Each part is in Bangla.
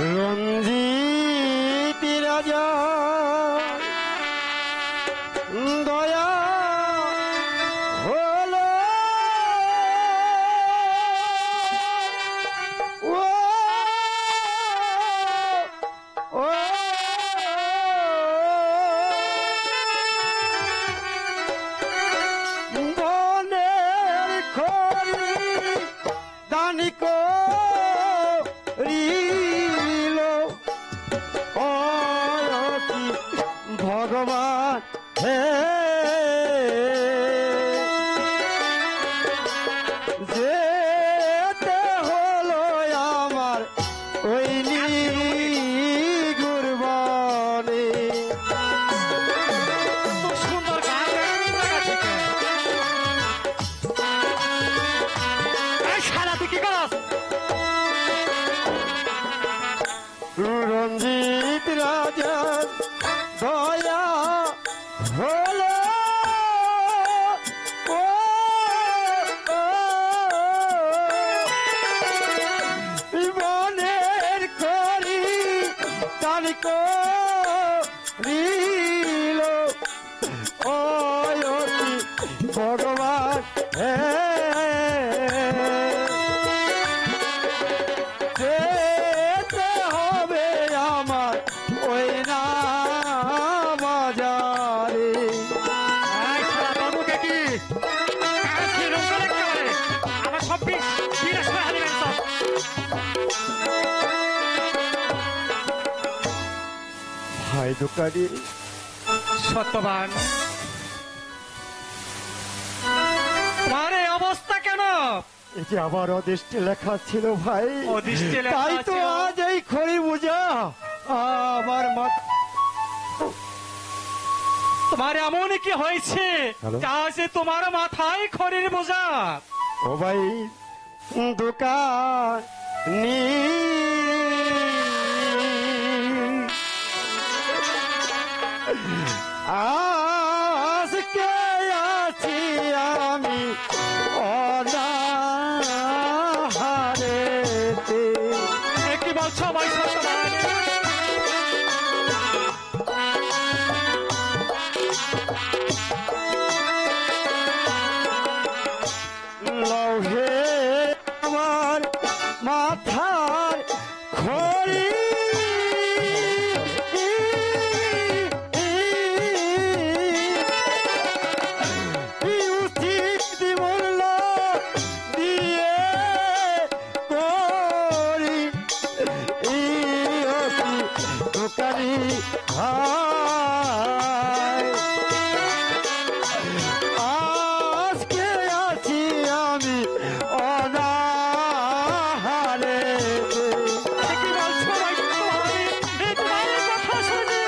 রঞ্জিত রাজা দয়া হলো ও ও বনের খড়ি দানি করিল অতি ভগবান হে যেতে হলো আমার ওই গুরবানে। সুন্দর গান সারা তুই কি করস? রঞ্জিত রাজা দয়া হলো ও বনের করি তানি করিল অতি ভগবান হে যেতে হবে আমার ওই না বাজারে। বাবুকে কি আমার সব ভাই দোকানি সত্যবান, তোমার এই অবস্থা কেন? এটি আবার অদৃষ্টে লেখা ছিল ভাই, অদৃষ্টে লেখা তাই তো ছিল। আজ এই খড়ি বোঝা আমার মাথা। তোমার এমন কি হয়েছে হ্যালো? যা আছে তোমার মাথায় খড়ির বোঝা? ও ভাই দোকান আজকে আছি আমি অনাহারেতে। এ কি বলছো ভাই সত্যবান? লৌহে আমার মাথার খড়ি উচিত মূল্য দিয়ে করি দোকানি ভাই। আজকে আছি আমি অনাহারে। এ কি বলছো ভাই সত্যবান? এই তোমার এই কথা শুনে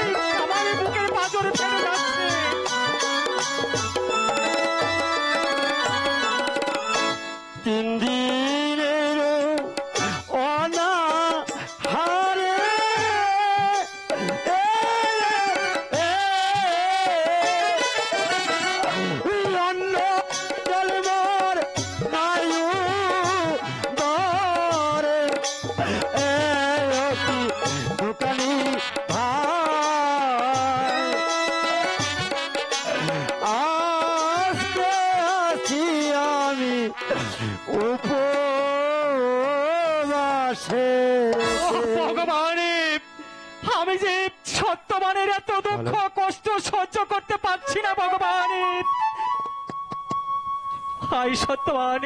আমার এই বুকের পাঁজর ফেটে যাচ্ছে। তিন দিনের অনাহারে অন্ন জলমর নায়ু দরে দোকানি ভাই। আজকে আছি আমি উপবাসে। ও ভগবান, আমি যে সত্যবানের এত দুঃখ কষ্ট সহ্য করতে পারছি না ভগবান। ভাই সত্যবান,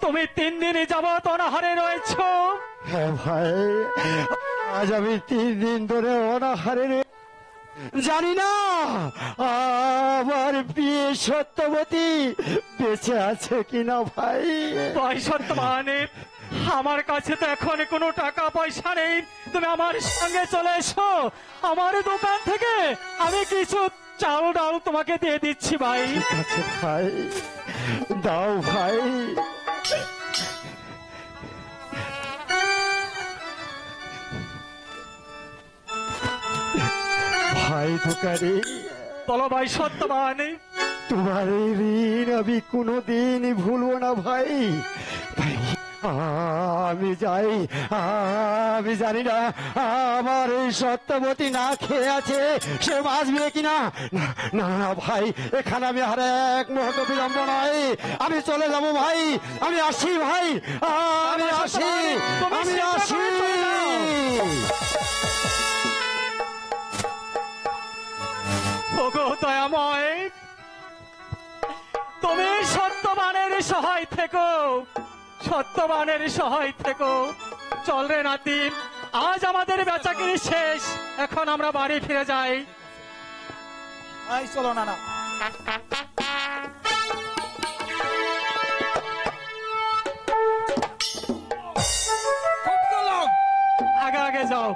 তুমি 3 দিনে যাবত অনাহারে রয়েছ। হ্যাঁ ভাই, আজ আমি 3 দিন ধরে অনাহারে জানি না আমার বিয়ে সত্যবতী বেঁচে আছে কিনা ভাই। ভাই সত্যবান, আমার কাছে তো এখন কোনো টাকা পয়সা নেই, তুমি আমার সঙ্গে চলে এসো। আমার দোকান থেকে আমি কিছু চাল ডাল তোমাকে দিয়ে দিচ্ছি ভাই। ঠিক আছে ভাই, দাও ভাই। ভাই দোকানি, বলো ভাই সত্যবান, তোমার এই ঋণ আমি কোনোদিন ভুলবো না ভাই। ভাই আমি যাই। আমি জানি না আমার এই সত্যবতী না খেয়ে আছে, সে বাঁচবে কিনা। না না না ভাই, এখানে আমি আর এক মুহূর্ত বিলম্ব নয়, আমি চলে যাব ভাই। আমি আসি ভাই, আমি আসি, আমি আসি। ওগো দয়াময়, তুমি সত্যবানের সহায় থেকো, সত্যবানের সহায় থেকো। চল রে নাতি, আজ আমাদের বেচাকিরি শেষ, এখন আমরা বাড়ি ফিরে যাই। চলো নানা। আগে আগে যাও।